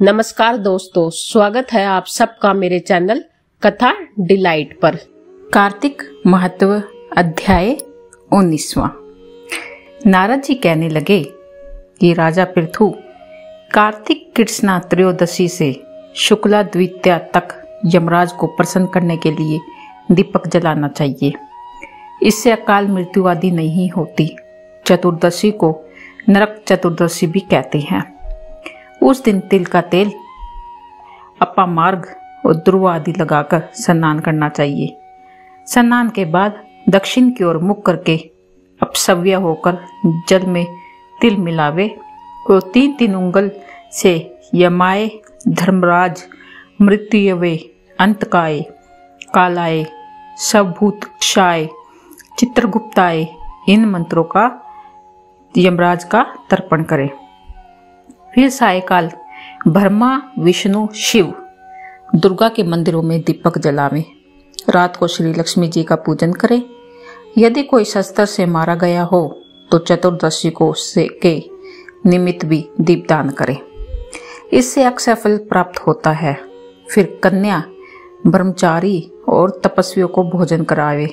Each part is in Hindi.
नमस्कार दोस्तों, स्वागत है आप सबका मेरे चैनल कथा डिलाइट पर। कार्तिक महत्व अध्याय 19वां। नारद जी कहने लगे कि राजा पृथु, कार्तिक कृष्णा त्रयोदशी से शुक्ला द्वितीया तक यमराज को प्रसन्न करने के लिए दीपक जलाना चाहिए। इससे अकाल मृत्यु आदि नहीं होती। चतुर्दशी को नरक चतुर्दशी भी कहते हैं। उस दिन तिल का तेल, अपामार्ग और ध्रुव आदि लगाकर स्नान करना चाहिए। स्नान के बाद दक्षिण की ओर मुख करके अपसव्य होकर जल में तिल मिलावे और 3-3 उंगल से यमाए, धर्मराज, मृत्युवे, अंतकाय, कालाय, सबभूतक्षाय, चित्रगुप्ताय इन मंत्रों का यमराज का तर्पण करें। फिर सायकाल ब्रह्मा, विष्णु, शिव, दुर्गा के मंदिरों में दीपक जलावें। रात को श्री लक्ष्मी जी का पूजन करें। यदि कोई शस्त्र से मारा गया हो तो चतुर्दशी को उससे के निमित्त भी दीपदान करें। इससे अक्षय फल प्राप्त होता है। फिर कन्या, ब्रह्मचारी और तपस्वियों को भोजन करावे।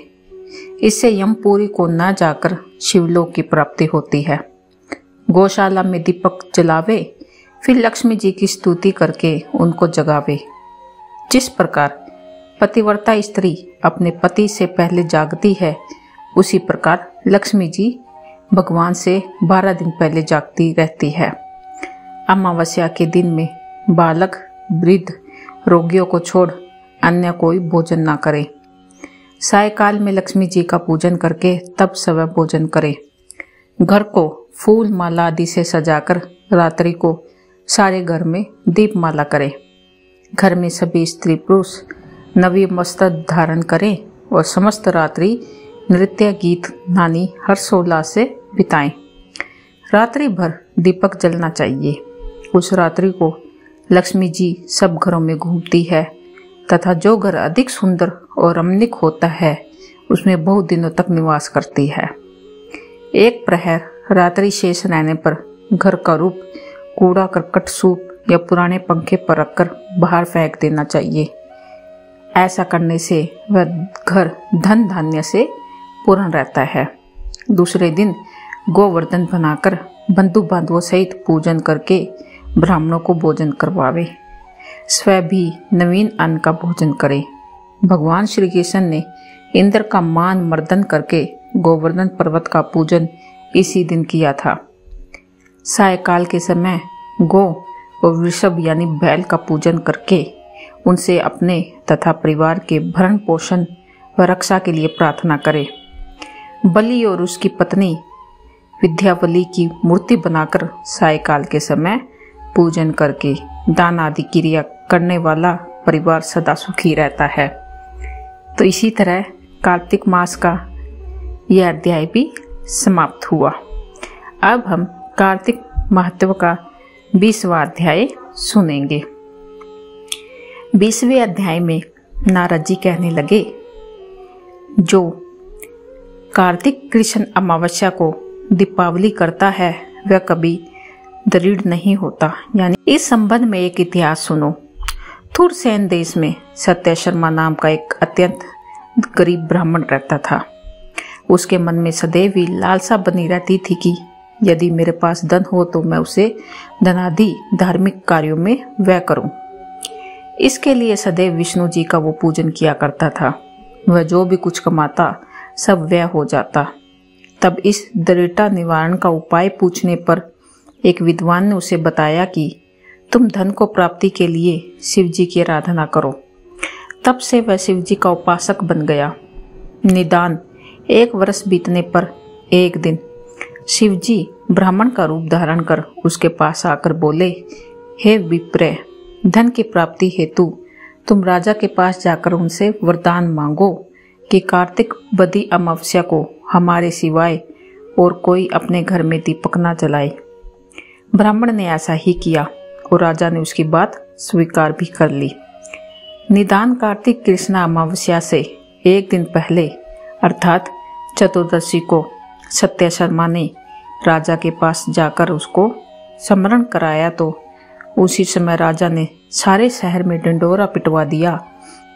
इससे यमपुरी को न जाकर शिवलोक की प्राप्ति होती है। गौशाला में दीपक जलावे। फिर लक्ष्मी जी की स्तुति करके उनको जगावे। जिस प्रकार पतिव्रता स्त्री अपने पति से पहले जागती है, उसी प्रकार लक्ष्मी जी भगवान से 12 दिन पहले जागती रहती है। अमावस्या के दिन में बालक, वृद्ध, रोगियों को छोड़ अन्य कोई भोजन ना करे। सायकाल में लक्ष्मी जी का पूजन करके तब सुबह भोजन करे। घर को फूल माला आदि से सजाकर रात्रि को सारे घर में दीपमाला करें। घर में सभी स्त्री पुरुष नवी वस्त्र धारण करें और समस्त रात्रि नृत्य, गीत, नानी हर्षोल्लास से बिताएं। रात्रि भर दीपक जलना चाहिए। उस रात्रि को लक्ष्मी जी सब घरों में घूमती है तथा जो घर अधिक सुंदर और रमणीक होता है उसमें बहुत दिनों तक निवास करती है। एक प्रहर रात्रि शेष रहने पर घर का रूप कूड़ा करकट, सूप या पुराने पंखे पर रखकर बाहर फेंक देना चाहिए। ऐसा करने से वह घर धन धान्य से पूर्ण रहता है। दूसरे दिन गोवर्धन बनाकर बंधु बांधवों सहित पूजन करके ब्राह्मणों को भोजन करवावे। स्वयं भी नवीन अन्न का भोजन करे। भगवान श्री कृष्ण ने इंद्र का मान मर्दन करके गोवर्धन पर्वत का पूजन इसी दिन किया था। सायकाल के समय गौ और वृषभ यानी बैल का पूजन करके उनसे अपने तथा परिवार के भरण पोषण व रक्षा के लिए प्रार्थना करें। बलि और उसकी पत्नी विद्यावली की मूर्ति बनाकर सायकाल के समय पूजन करके दान आदि क्रिया करने वाला परिवार सदा सुखी रहता है। तो इसी तरह कार्तिक मास का यह अध्याय भी समाप्त हुआ। अब हम कार्तिक महत्व का 20वां अध्याय सुनेंगे। 20वें अध्याय में नारद जी कहने लगे, जो कार्तिक कृष्ण अमावस्या को दीपावली करता है वह कभी दृढ़ नहीं होता। यानी इस संबंध में एक इतिहास सुनो। थुरसेन देश में सत्य शर्मा नाम का एक अत्यंत गरीब ब्राह्मण रहता था। उसके मन में सदैव ही लालसा बनी रहती थी कि यदि मेरे पास धन हो तो मैं उसे धनादि धार्मिक कार्यों में व्यय करूं। इसके लिए सदैव विष्णु जी का वो पूजन किया करता था। वह जो भी कुछ कमाता सब व्यय हो जाता। तब इस दृढ़ता निवारण का उपाय पूछने पर एक विद्वान ने उसे बताया कि तुम धन को प्राप्ति के लिए शिव जी की आराधना करो। तब से वह शिव जी का उपासक बन गया। निदान 1 वर्ष बीतने पर एक दिन शिव जी ब्राह्मण का रूप धारण कर उसके पास आकर बोले, हे विप्र, धन की प्राप्ति हेतु तुम राजा के पास जाकर उनसे वरदान मांगो कि कार्तिक बदी अमावस्या को हमारे सिवाय और कोई अपने घर में दीपक न जलाए। ब्राह्मण ने ऐसा ही किया और राजा ने उसकी बात स्वीकार भी कर ली। निदान कार्तिक कृष्णा अमावस्या से एक दिन पहले अर्थात चतुर्दशी को सत्य शर्मा ने राजा के पास जाकर उसको स्मरण कराया तो उसी समय राजा ने सारे शहर में ढिंढोरा पिटवा दिया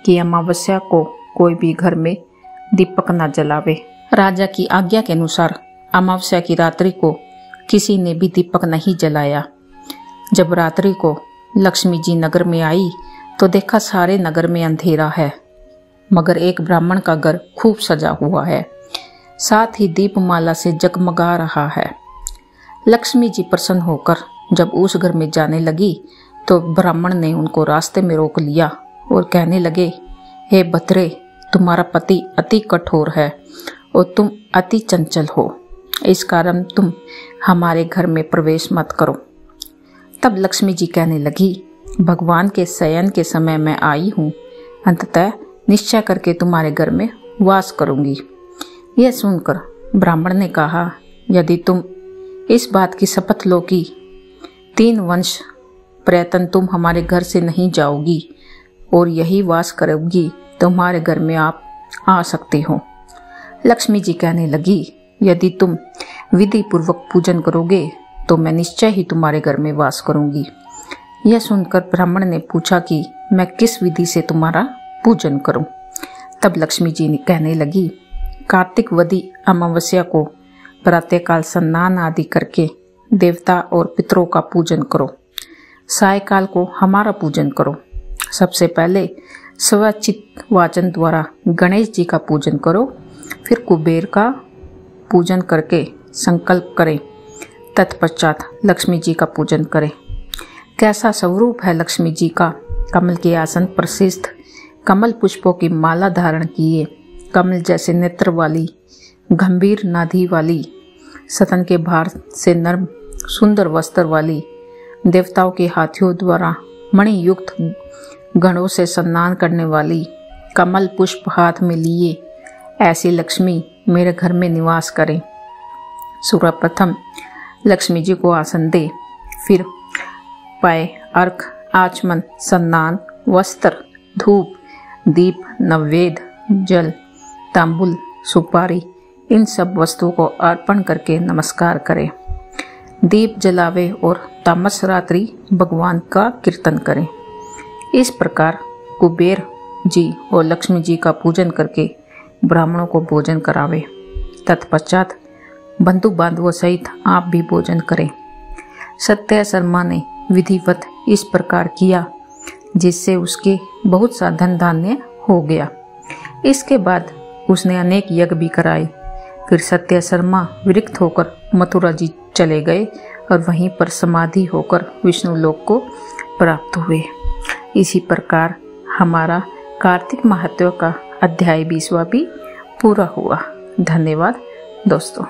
कि अमावस्या को कोई भी घर में दीपक न जलावे। राजा की आज्ञा के अनुसार अमावस्या की रात्रि को किसी ने भी दीपक नहीं जलाया। जब रात्रि को लक्ष्मी जी नगर में आई तो देखा सारे नगर में अंधेरा है, मगर एक ब्राह्मण का घर खूब सजा हुआ है, साथ ही दीपमाला से जगमगा रहा है। लक्ष्मी जी प्रसन्न होकर जब उस घर में जाने लगी तो ब्राह्मण ने उनको रास्ते में रोक लिया और कहने लगे, हे बतरे, तुम्हारा पति अति कठोर है और तुम अति चंचल हो, इस कारण तुम हमारे घर में प्रवेश मत करो। तब लक्ष्मी जी कहने लगी, भगवान के शयन के समय मैं आई हूँ, अंततः निश्चय करके तुम्हारे घर में वास करूंगी। यह सुनकर ब्राह्मण ने कहा, यदि तुम इस बात की शपथ लो कि 3 वंश पर्यटन तुम हमारे घर से नहीं जाओगी और यही वास करोगी, तुम्हारे घर में आप आ सकते हो। लक्ष्मी जी कहने लगी, यदि तुम विधि पूर्वक पूजन करोगे तो मैं निश्चय ही तुम्हारे घर में वास करूंगी। यह सुनकर ब्राह्मण ने पूछा कि मैं किस विधि से तुम्हारा पूजन करूं। तब लक्ष्मी जी ने कहने लगी, कार्तिक वदी अमावस्या को प्रातःकाल स्नान आदि करके देवता और पितरों का पूजन करो, सायकाल को हमारा पूजन करो। सबसे पहले स्वचित वाचन द्वारा गणेश जी का पूजन करो, फिर कुबेर का पूजन करके संकल्प करें, तत्पश्चात लक्ष्मी जी का पूजन करें। कैसा स्वरूप है लक्ष्मी जी का! कमल के आसन पर शिष्ट, कमल पुष्पों की माला धारण किए, कमल जैसे नेत्र वाली, गंभीर नाभि वाली, स्तन के भार से नर्म सुंदर वस्त्र वाली, देवताओं के हाथियों द्वारा मणि युक्त गणों से स्नान करने वाली, कमल पुष्प हाथ में लिए, ऐसी लक्ष्मी मेरे घर में निवास करें। सर्वप्रथम लक्ष्मी जी को आसन दे, फिर पाए, अर्घ, आचमन, स्नान, वस्त्र, धूप, दीप, नैवेद्य, जल, तांबुल, सुपारी, इन सब वस्तुओं को अर्पण करके नमस्कार करें। दीप जलावे और तामस रात्रि भगवान का कीर्तन करें। इस प्रकार कुबेर जी और लक्ष्मी जी का पूजन करके ब्राह्मणों को भोजन करावे। तत्पश्चात बंधु बांधवों सहित आप भी भोजन करें। सत्य शर्मा ने विधिवत इस प्रकार किया, जिससे उसके बहुत सा धन धान्य हो गया। इसके बाद उसने अनेक यज्ञ भी कराए। फिर सत्य शर्मा विरक्त होकर मथुरा जी चले गए और वहीं पर समाधि होकर विष्णु लोक को प्राप्त हुए। इसी प्रकार हमारा कार्तिक महात्म्य का अध्याय 20वां भी पूरा हुआ। धन्यवाद दोस्तों।